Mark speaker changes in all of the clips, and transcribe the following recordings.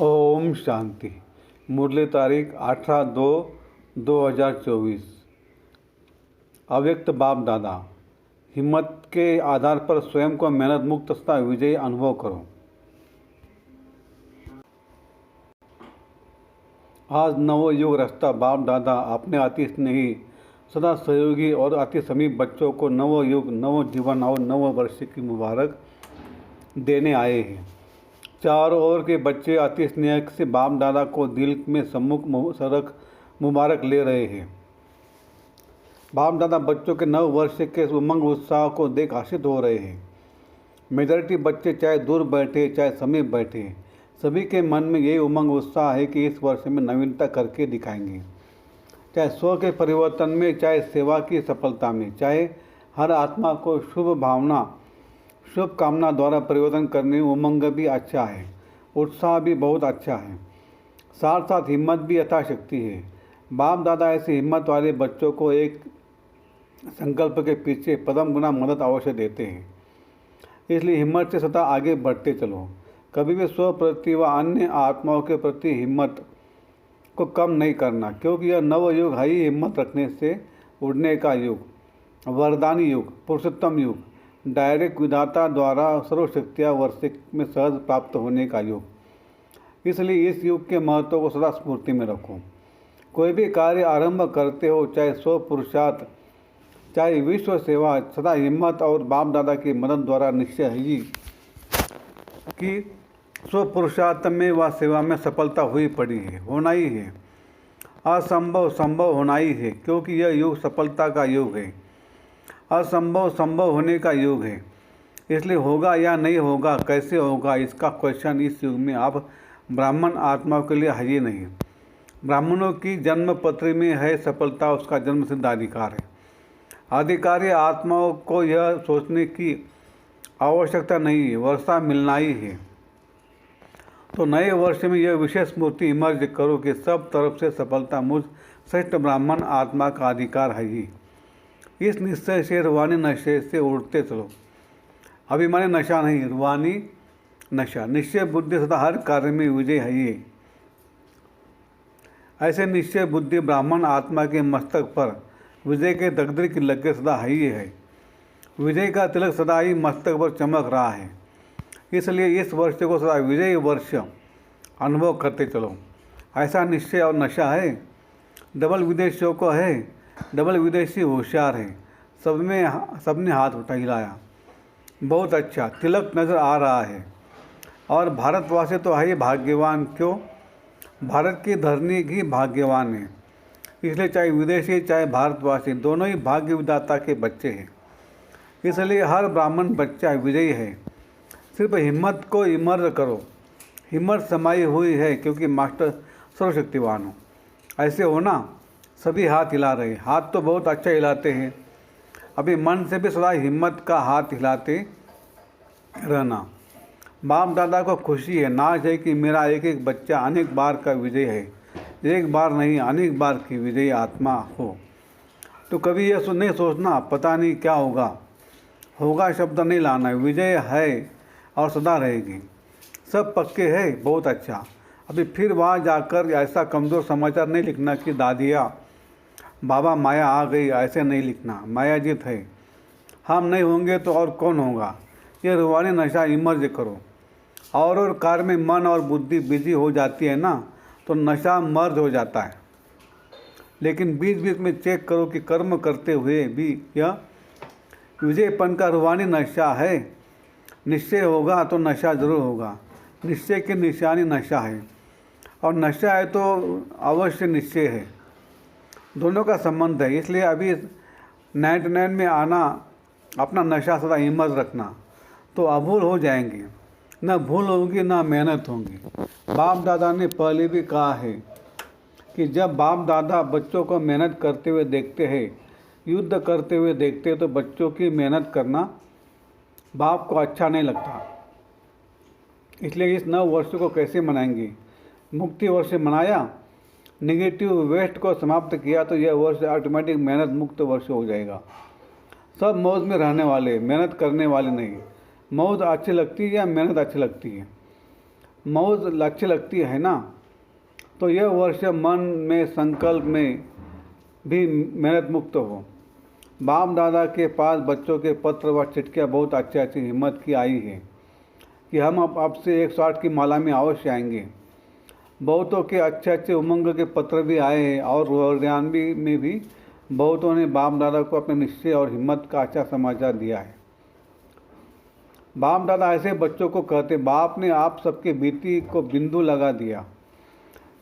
Speaker 1: ओम शांति। मुरली तारीख 18/2/2024। अव्यक्त बाप दादा। हिम्मत के आधार पर स्वयं को मेहनत मुक्त तथा विजयी अनुभव करो। आज नव युग रास्ता बाप दादा अपने अति स्नेही, सदा सहयोगी और अति समीप बच्चों को नव युग, नव जीवन और नव वर्ष की मुबारक देने आए हैं। चारों ओर के बच्चे अति स्नेह से बाप दादा को दिल में सम्मुख सरक मुबारक ले रहे हैं। बाप दादा बच्चों के नव वर्ष के उमंग उत्साह को देख आश्चर्य हो रहे हैं। मेजॉरिटी बच्चे चाहे दूर बैठे चाहे समीप बैठे, सभी के मन में यही उमंग उत्साह है कि इस वर्ष में नवीनता करके दिखाएंगे। चाहे स्व के परिवर्तन में, चाहे सेवा की सफलता में, चाहे हर आत्मा को शुभ कामना द्वारा परिवर्तन करने में उमंग भी अच्छा है, उत्साह भी बहुत अच्छा है, साथ साथ हिम्मत भी यथाशक्ति है। बाप दादा ऐसे हिम्मत वाले बच्चों को एक संकल्प के पीछे पदम गुना मदद अवश्य देते हैं। इसलिए हिम्मत से सदा आगे बढ़ते चलो। कभी भी स्व प्रति व अन्य आत्माओं के प्रति हिम्मत को कम नहीं करना, क्योंकि यह नव युग है ही हिम्मत रखने से उड़ने का युग, वरदानी युग, पुरुषोत्तम युग, डायरेक्ट विधाता द्वारा सर्वशक्तियाँ वर्ष में सहज प्राप्त होने का युग। इसलिए इस युग के महत्व को सदा स्मृति में रखो। कोई भी कार्य आरंभ करते हो, चाहे स्व पुरुषार्थ चाहे विश्व सेवा, सदा हिम्मत और बाप दादा की मदद द्वारा निश्चय है कि स्व पुरुषार्थ में व सेवा में सफलता हुई पड़ी है, होना ही है। असंभव संभव होना ही है, क्योंकि यह युग सफलता का युग है। असंभव संभव होने का युग है। इसलिए होगा या नहीं होगा, कैसे होगा, इसका क्वेश्चन इस युग में आप ब्राह्मण आत्माओं के लिए है ही नहीं। ब्राह्मणों की जन्म पत्री में है सफलता, उसका जन्म सिद्ध अधिकार है। अधिकारी आत्माओं को यह सोचने की आवश्यकता नहीं है, वर्षा मिलना ही है। तो नए वर्ष में यह विशेष मूर्ति इमर्ज करो कि सब तरफ से सफलता मुझ श्रेष्ठ ब्राह्मण आत्मा का अधिकार है ही। इस निश्चय से रूहानी नशे से उड़ते चलो। अभिमानी नशा नहीं, रूहानी नशा। निश्चय बुद्धि सदा हर कार्य में विजय है ही। ऐसे निश्चय बुद्धि ब्राह्मण आत्मा के मस्तक पर विजय के दगदरी की लकीर सदा है ही है। विजय का तिलक सदा ही मस्तक पर चमक रहा है। इसलिए इस वर्ष को सदा विजयी वर्ष अनुभव करते चलो। ऐसा निश्चय और नशा है। डबल विदेशियों को है, डबल विदेशी होशियार है। सबने हाथ उठा हिलाया। बहुत अच्छा, तिलक नज़र आ रहा है। और भारतवासी तो है ही भाग्यवान। क्यों? भारत की धरनी ही भाग्यवान है। इसलिए चाहे विदेशी चाहे भारतवासी, दोनों ही भाग्य विधाता के बच्चे हैं। इसलिए हर ब्राह्मण बच्चा विजयी है। सिर्फ हिम्मत को इमर्ज करो। हिम्मत समाई हुई है, क्योंकि मास्टर सर्वशक्तिवान हो। ऐसे होना। सभी हाथ हिला रहे। हाथ तो बहुत अच्छा हिलाते हैं। अभी मन से भी सदा हिम्मत का हाथ हिलाते रहना। बाप दादा को खुशी है, नाज है कि मेरा एक एक बच्चा अनेक बार का विजय है। एक बार नहीं, अनेक बार की विजयी आत्मा हो। तो कभी यह नहीं सोचना पता नहीं क्या होगा। होगा शब्द नहीं लाना। विजय है और सदा रहेगी। सब पक्के है, बहुत अच्छा। अभी फिर वहाँ जाकर ऐसा कमज़ोर समाचार नहीं लिखना कि दादिया बाबा माया आ गई, ऐसे नहीं लिखना। माया जीत है। हम नहीं होंगे तो और कौन होगा। ये रूहानी नशा इमर्ज करो। और कार्य में मन और बुद्धि बिजी हो जाती है ना, तो नशा मर्ज हो जाता है। लेकिन बीच बीच में चेक करो कि कर्म करते हुए भी यह विजयपन का रूहानी नशा है। निश्चय होगा तो नशा जरूर होगा। निश्चय की निशानी नशा है, और नशा है तो अवश्य निश्चय है। दोनों का संबंध है। इसलिए अभी 99 में आना, अपना नशा सदा इमर्ज रखना, तो अभूल हो जाएंगे। न भूल होगी न मेहनत होगी। बाप दादा ने पहले भी कहा है कि जब बाप दादा बच्चों को मेहनत करते हुए देखते हैं, युद्ध करते हुए देखते हैं, तो बच्चों की मेहनत करना बाप को अच्छा नहीं लगता। इसलिए इस नव वर्ष को कैसे मनाएंगे? मुक्ति वर्ष मनाया, नेगेटिव वेस्ट को समाप्त किया, तो यह वर्ष ऑटोमेटिक मेहनत मुक्त वर्ष हो जाएगा। सब मौज में रहने वाले, मेहनत करने वाले नहीं। मौज अच्छी लगती है या मेहनत अच्छी लगती है? मौज अच्छी लगती है ना, तो यह वर्ष मन में संकल्प में भी मेहनत मुक्त हो। बाप दादा के पास बच्चों के पत्र व चिट्ठियाँ बहुत अच्छी अच्छी हिम्मत की आई है कि हम अब आपसे 108 की माला में अवश्य आएंगे। बहुतों के अच्छे अच्छे उमंग के पत्र भी आए हैं और हरियाणवी में भी बहुतों ने बाप दादा को अपने निश्चय और हिम्मत का अच्छा समाचार दिया है। बाप दादा ऐसे बच्चों को कहते, बाप ने आप सबके बीती को बिंदु लगा दिया,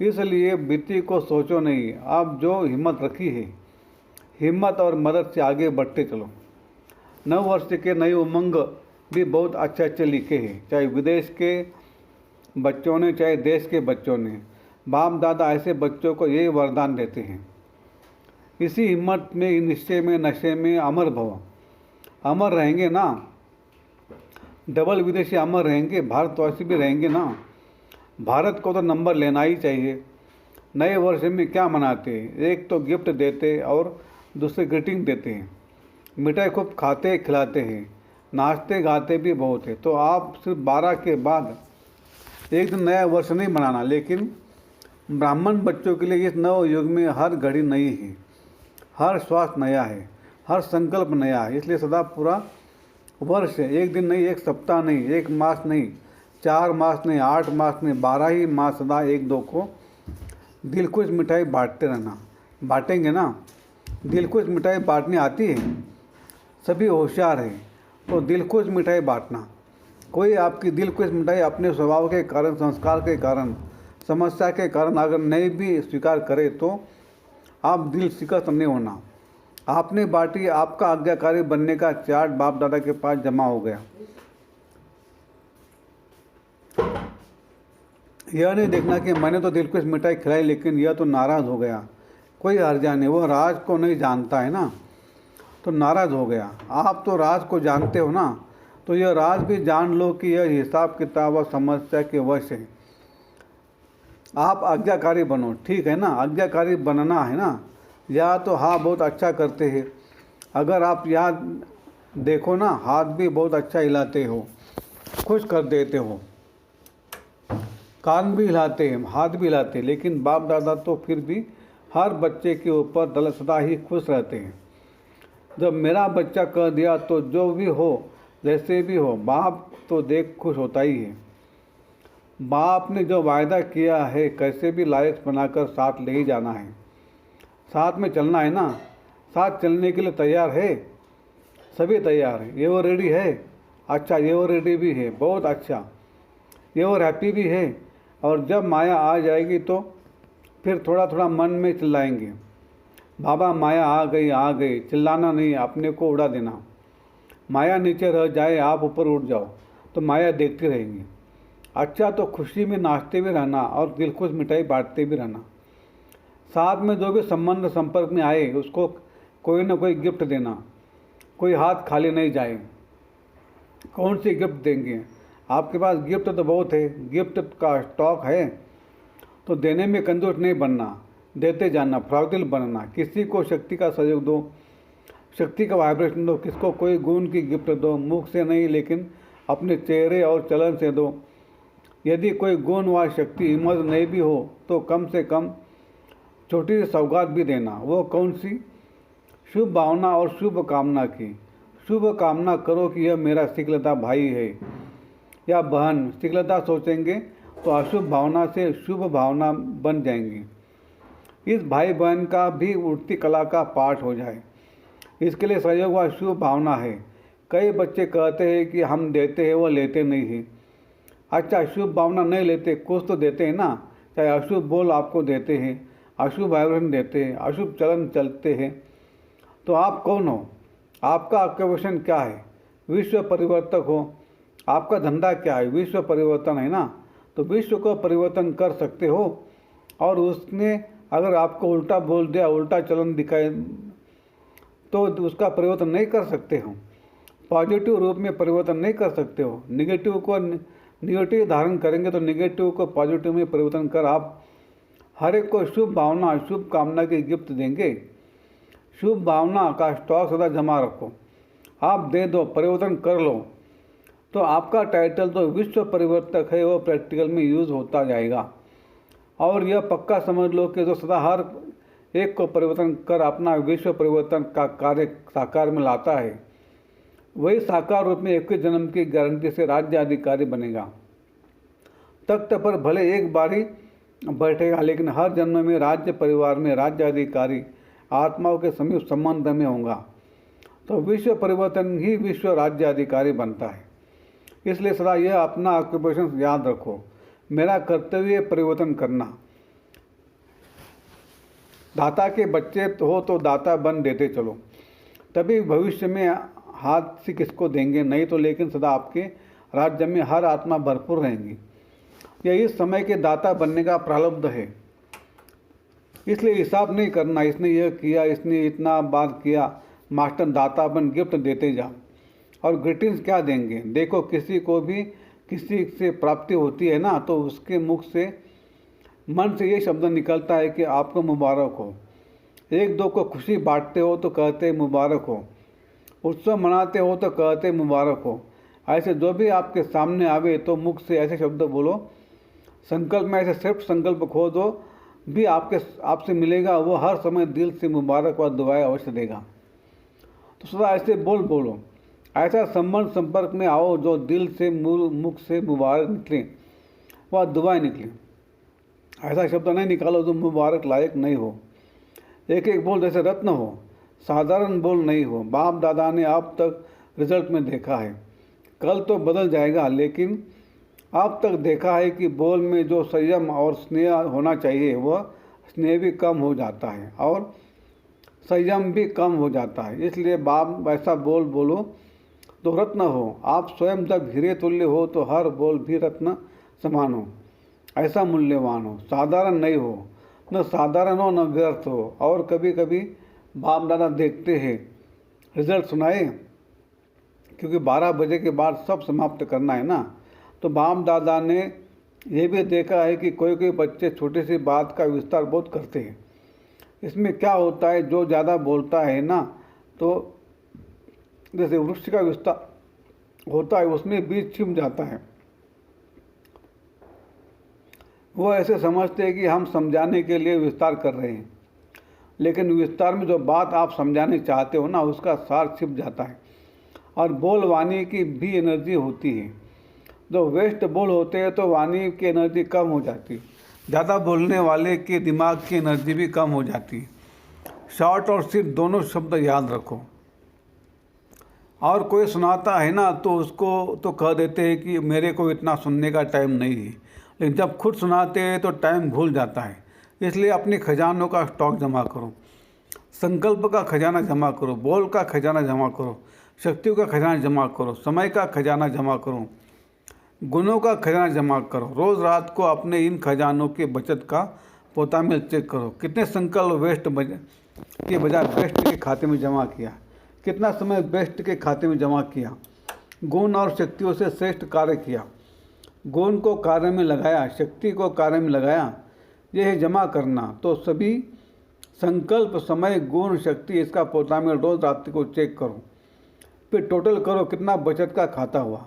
Speaker 1: इसलिए बीती को सोचो नहीं, आप जो हिम्मत रखी है, हिम्मत और मदद से आगे बढ़ते चलो। नव वर्ष के नए उमंग भी बहुत अच्छे अच्छे लिखे हैं, चाहे विदेश के बच्चों ने चाहे देश के बच्चों ने। बाप दादा ऐसे बच्चों को ये वरदान देते हैं, इसी हिम्मत में, निश्चय में, नशे में अमर भव। अमर रहेंगे ना, डबल विदेशी अमर रहेंगे, भारतवासी भी रहेंगे ना। भारत को तो नंबर लेना ही चाहिए। नए वर्ष में क्या मनाते हैं, एक तो गिफ्ट देते और दूसरे ग्रीटिंग देते हैं, मिठाई खूब खाते खिलाते हैं, नाचते गाते भी बहुत है। तो आप सिर्फ 12 के बाद एक दिन नया वर्ष नहीं मनाना, लेकिन ब्राह्मण बच्चों के लिए इस नव युग में हर घड़ी नई है, हर श्वास नया है, हर संकल्प नया है। इसलिए सदा पूरा वर्ष है, एक दिन नहीं, एक सप्ताह नहीं, एक मास नहीं, 4 मास नहीं, 8 मास नहीं, 12 ही मास सदा एक दो को दिल खुश मिठाई बांटते रहना। बांटेंगे ना, दिल खुश मिठाई बांटने आती है, सभी होशियार हैं, तो दिल खुश मिठाई बांटना। कोई आपकी दिल खुश मिठाई अपने स्वभाव के कारण, संस्कार के कारण, समस्या के कारण अगर नहीं भी स्वीकार करे तो आप दिल शिकस्त नहीं होना। आपने बांटी, आपका आज्ञाकारी बनने का चार्ट बाप दादा के पास जमा हो गया। यह नहीं देखना कि मैंने तो दिल खुश मिठाई खिलाई लेकिन यह तो नाराज़ हो गया, कोई हर्जा नहीं, वो राज को नहीं जानता है ना, तो नाराज़ हो गया। आप तो राज को जानते हो ना, तो यह राज भी जान लो कि यह हिसाब किताब और समस्या के वश है। आप आज्ञाकारी बनो, ठीक है ना, आज्ञाकारी बनना है ना। या तो हाँ बहुत अच्छा करते हैं, अगर आप यहाँ देखो ना, हाथ भी बहुत अच्छा हिलाते हो, खुश कर देते हो, कान भी हिलाते हैं, हाथ भी हिलाते हैं, लेकिन बाप दादा तो फिर भी हर बच्चे के ऊपर सदा ही खुश रहते हैं। जब मेरा बच्चा कह दिया तो जो भी हो, जैसे भी हो, बाप तो देख खुश होता ही है। बाप ने जो वायदा किया है, कैसे भी लायक बनाकर साथ ले ही जाना है, साथ में चलना है ना। साथ चलने के लिए तैयार है, सभी तैयार है। ये वो रेडी है, अच्छा ये वो रेडी भी है, बहुत अच्छा, ये वो हैप्पी भी है। और जब माया आ जाएगी तो फिर थोड़ा थोड़ा मन में चिल्लाएंगे, बाबा माया आ गई, चिल्लाना नहीं, अपने को उड़ा देना। माया नीचे रह जाए, आप ऊपर उठ जाओ, तो माया देखती रहेंगी। अच्छा तो खुशी में नाचते भी रहना और दिल खुश मिठाई बांटते भी रहना। साथ में जो भी संबंध संपर्क में आए उसको कोई ना कोई गिफ्ट देना, कोई हाथ खाली नहीं जाए। कौन सी गिफ्ट देंगे, आपके पास गिफ्ट तो बहुत है, गिफ्ट का स्टॉक है, तो देने में कंजूस नहीं बनना, देते जाना, फ्रॉडिल बनना। किसी को शक्ति का सहयोग दो, शक्ति का वाइब्रेशन दो, किसको कोई गुण की गिफ्ट दो, मुख से नहीं लेकिन अपने चेहरे और चलन से दो। यदि कोई गुण व शक्ति हिम्मत नहीं भी हो तो कम से कम छोटी सी सौगात भी देना। वो कौन सी, शुभ भावना और शुभ कामना की। शुभ कामना करो कि यह मेरा शिखलता भाई है या बहन। शिखलता सोचेंगे तो अशुभ भावना से शुभ भावना बन जाएंगी। इस भाई बहन का भी उठती कला का पाठ हो जाए, इसके लिए सहयोग व शुभ भावना है। कई बच्चे कहते हैं कि हम देते हैं वो लेते नहीं हैं। अच्छा शुभ भावना नहीं लेते, कुछ तो देते हैं ना, चाहे अशुभ बोल आपको देते हैं, अशुभ वाइब्रेशन देते हैं, अशुभ चलन चलते हैं। तो आप कौन हो, आपका ऑक्यूपेशन क्या है, विश्व परिवर्तक हो। आपका धंधा क्या है, विश्व परिवर्तन है ना, तो विश्व को परिवर्तन कर सकते हो। और उसने अगर आपको उल्टा बोल दिया, उल्टा चलन दिखाए तो उसका परिवर्तन नहीं कर सकते हो। पॉजिटिव रूप में परिवर्तन नहीं कर सकते हो। निगेटिव को निगेटिव धारण करेंगे तो निगेटिव को पॉजिटिव में परिवर्तन कर आप हर एक को शुभ भावना शुभ कामना की गिफ्ट देंगे। शुभ भावना का स्टॉक सदा जमा रखो, आप दे दो, परिवर्तन कर लो, तो आपका टाइटल जो विश्व परिवर्तक है वो प्रैक्टिकल में यूज़ होता जाएगा। और यह पक्का समझ लो कि जो सदा हर एक को परिवर्तन कर अपना विश्व परिवर्तन का कार्य साकार में लाता है, वही साकार रूप में 21 जन्म की गारंटी से राज्य अधिकारी बनेगा। तख्त पर भले एक बारी बैठेगा, लेकिन हर जन्म में राज्य परिवार में राज्य अधिकारी आत्माओं के समीप संबंध में होगा। तो विश्व परिवर्तन ही विश्व राज्य अधिकारी बनता है। इसलिए सदा यह अपना ऑक्यूपेशन याद रखो, मेरा कर्तव्य परिवर्तन करना। दाता के बच्चे हो तो दाता बन देते चलो, तभी भविष्य में हाथ से किसको देंगे, नहीं तो लेकिन सदा आपके राज्य में हर आत्मा भरपूर रहेंगी। यह इस समय के दाता बनने का प्रारब्ध है। इसलिए हिसाब नहीं करना, इसने यह किया, इसने इतना बात किया, मास्टर दाता बन गिफ्ट देते जाओ। और ग्रीटिंग्स क्या देंगे, देखो किसी को भी किसी से प्राप्ति होती है ना, तो उसके मुख से मन से ये शब्द निकलता है कि आपको मुबारक हो। एक दो को खुशी बांटते हो तो कहते मुबारक हो, उत्सव मनाते हो तो कहते मुबारक हो। ऐसे जो भी आपके सामने आवे तो मुख से ऐसे शब्द बोलो। संकल्प में ऐसे सिर्फ संकल्प खो दो भी आपसे मिलेगा, वो हर समय दिल से मुबारक और दुआएं अवश्य देगा। तो सदा ऐसे बोलो, ऐसा संबंध संपर्क में आओ जो दिल से मुख से मुबारक निकले, वह दुआएं निकले। ऐसा शब्द नहीं निकालो जो मुबारक लायक नहीं हो। एक एक बोल जैसे रत्न हो, साधारण बोल नहीं हो। बाप दादा ने अब तक रिजल्ट में देखा है, कल तो बदल जाएगा, लेकिन अब तक देखा है कि बोल में जो संयम और स्नेह होना चाहिए वह स्नेह भी कम हो जाता है और संयम भी कम हो जाता है। इसलिए बाप ऐसा बोलो तो रत्न हो। आप स्वयं जब हीरे तुल्य हो तो हर बोल भी रत्न समान हो, ऐसा मूल्यवान हो, साधारण नहीं हो, न साधारण हो न व्यर्थ हो। और कभी कभी बाप दादा देखते हैं रिजल्ट सुनाए, क्योंकि 12 बजे के बाद सब समाप्त करना है ना। तो बाप दादा ने यह भी देखा है कि कोई कोई बच्चे छोटी सी बात का विस्तार बहुत करते हैं। इसमें क्या होता है, जो ज़्यादा बोलता है ना, तो जैसे वृक्ष का विस्तार होता है उसमें बीज छिप जाता है। वो ऐसे समझते हैं कि हम समझाने के लिए विस्तार कर रहे हैं, लेकिन विस्तार में जो बात आप समझाने चाहते हो ना उसका सार छिप जाता है। और बोल वाणी की भी एनर्जी होती है। जो वेस्ट बोल होते हैं तो वाणी की एनर्जी कम हो जाती है, ज़्यादा बोलने वाले के दिमाग की एनर्जी भी कम हो जाती है। शॉर्ट और स्वीट दोनों शब्द याद रखो। और कोई सुनाता है ना तो उसको तो कह देते हैं कि मेरे को इतना सुनने का टाइम नहीं है, लेकिन जब खुद सुनाते हैं तो टाइम भूल जाता है। इसलिए अपने खजानों का स्टॉक जमा करो, संकल्प का खजाना जमा करो, बोल का खजाना जमा करो, शक्तियों का खजाना जमा करो, समय का खजाना जमा करो, गुणों का खजाना जमा करो। रोज़ रात को अपने इन खजानों के बचत का पोता में चेक करो। कितने संकल्प वेस्ट के बजाय बेस्ट के खाते में जमा किया, कितना समय बेस्ट के खाते में जमा किया, गुण और शक्तियों से श्रेष्ठ कार्य किया, गुण को कार्य में लगाया, शक्ति को कार्य में लगाया। यह है जमा करना। तो सभी संकल्प, समय, गुण, शक्ति इसका पोता में रोज़ रात को चेक करो, फिर टोटल करो कितना बचत का खाता हुआ।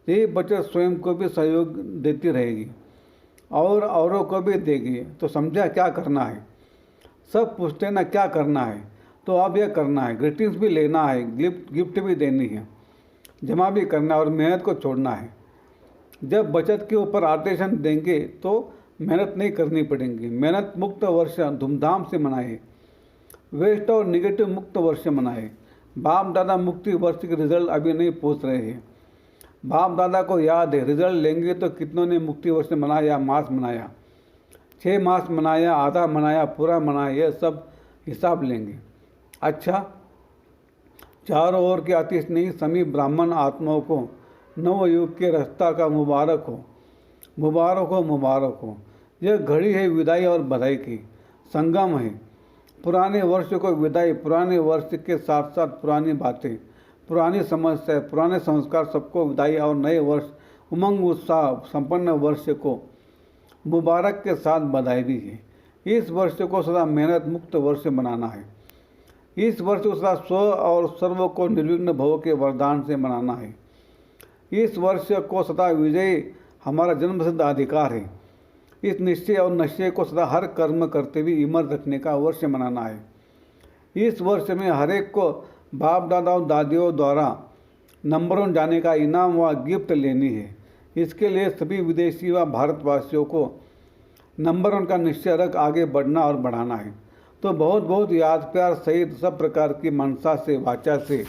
Speaker 1: यही बचत स्वयं को भी सहयोग देती रहेगी और औरों को भी देगी। तो समझा क्या करना है। सब पूछते ना क्या करना है, तो अब यह करना है। ग्रीटिंग्स भी लेना है, गिफ्ट भी देनी है, जमा भी करना है और मेहनत को छोड़ना है। जब बचत के ऊपर आर्टेशन देंगे तो मेहनत नहीं करनी पड़ेगी। मेहनत मुक्त वर्ष धूमधाम से मनाए, वेस्ट और निगेटिव मुक्त वर्ष मनाए। बाप दादा मुक्ति वर्ष के रिजल्ट अभी नहीं पूछ रहे हैं। बाप दादा को याद है रिजल्ट लेंगे तो कितनों ने मुक्ति वर्ष मनाया, मास मनाया, 6 मास मनाया, आधा मनाया, पूरा मनाया, यह सब हिसाब लेंगे। अच्छा, चारों ओर के अति स्नेही सभी ब्राह्मण आत्माओं को नव युग के रास्ता का मुबारक हो, मुबारक हो, मुबारक हो। यह घड़ी है विदाई और बधाई की, संगम है। पुराने वर्ष को विदाई, पुराने वर्ष के साथ साथ पुरानी बातें, पुरानी समस्या, पुराने संस्कार सबको विदाई और नए वर्ष उमंग उत्साह संपन्न वर्ष को मुबारक के साथ बधाई भी है। इस वर्ष को सदा मेहनत मुक्त वर्ष बनाना है। इस वर्ष को सदा स्व और सर्व को निर्विघ्न भव के वरदान से मनाना है। इस वर्ष को सदा विजय हमारा जन्मसिद्ध अधिकार है। इस निश्चय और निश्चय को सदा हर कर्म करते हुए इमर रखने का वर्ष मनाना है। इस वर्ष में हर एक को बाप दादा और दादियों द्वारा नंबर 1 जाने का इनाम व गिफ्ट लेनी है। इसके लिए सभी विदेशी व भारतवासियों को नंबर 1 का निश्चय रख आगे बढ़ना और बढ़ाना है। तो बहुत बहुत याद प्यार सहित सब प्रकार की मनसा से वाचा से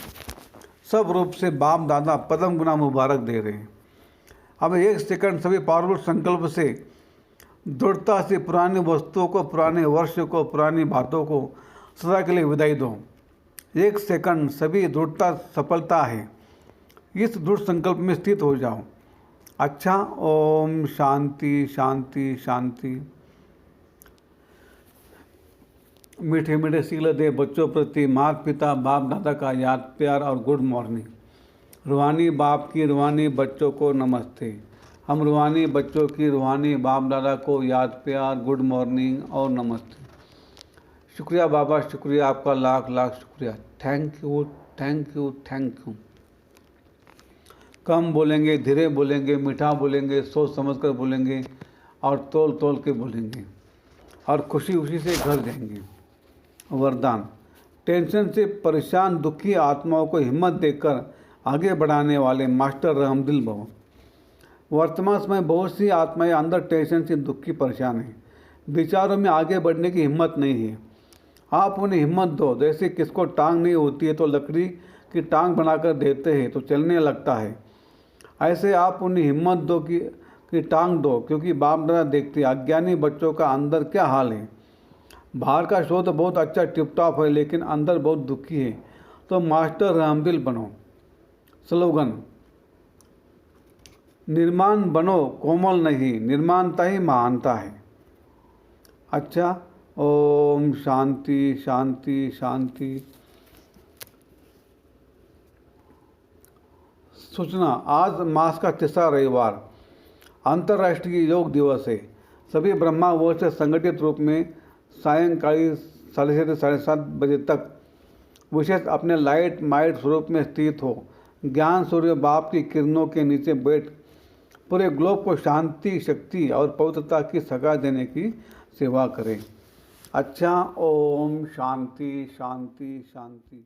Speaker 1: सब रूप से बाप दादा पदम गुना मुबारक दे रहे हैं। अब 1 सेकंड सभी पावरफुल संकल्प से दृढ़ता से पुरानी वस्तुओं को, पुराने वर्ष को, पुरानी बातों को सदा के लिए विदाई दो। 1 सेकंड सभी दृढ़ता सफलता है। इस दृढ़ संकल्प में स्थित हो जाओ। अच्छा, ओम शांति शांति शांति। मीठे मीठे शील दे बच्चों प्रति माता पिता बाप दादा का याद प्यार और गुड मॉर्निंग। रूहानी बाप की रूहानी बच्चों को नमस्ते। हम रूहानी बच्चों की रूहानी बाप दादा को याद प्यार, गुड मॉर्निंग और नमस्ते। शुक्रिया बाबा, शुक्रिया आपका, लाख लाख शुक्रिया। Thank you thank you thank you. कम बोलेंगे, धीरे बोलेंगे, मीठा बोलेंगे, सोच समझ कर बोलेंगे और तोल तोल के बोलेंगे और खुशी खुशी से घर जाएंगे। वरदान, टेंशन से परेशान दुखी आत्माओं को हिम्मत देकर आगे बढ़ाने वाले मास्टर रहमदिल भव। वर्तमान समय बहुत सी आत्माएं अंदर टेंशन से दुखी परेशान हैं, विचारों में आगे बढ़ने की हिम्मत नहीं है। आप उन्हें हिम्मत दो। जैसे किसको टांग नहीं होती है तो लकड़ी की टांग बनाकर देते हैं तो चलने लगता है। ऐसे आप उन्हें हिम्मत दो कि टांग दो, क्योंकि बाप दादा देखते हैं अज्ञानी बच्चों का अंदर क्या हाल है। बाहर का शो तो बहुत अच्छा टिप टॉप है, लेकिन अंदर बहुत दुखी है। तो मास्टर रहमदिल बनो। स्लोगन, निर्माण बनो कोमल नहीं, निर्माणता ही महानता है। अच्छा, ओम शांति शांति शांति। सूचना, आज मास का 3रा रविवार अंतर्राष्ट्रीय योग दिवस है। सभी ब्रह्मा वो से संगठित रूप में सायंकाली 6:30 से 7:30 बजे तक विशेष अपने लाइट माइट स्वरूप में स्थित हो ज्ञान सूर्य बाप की किरणों के नीचे बैठ पूरे ग्लोब को शांति, शक्ति और पवित्रता की सगा देने की सेवा करें। अच्छा, ओम शांति शांति शांति।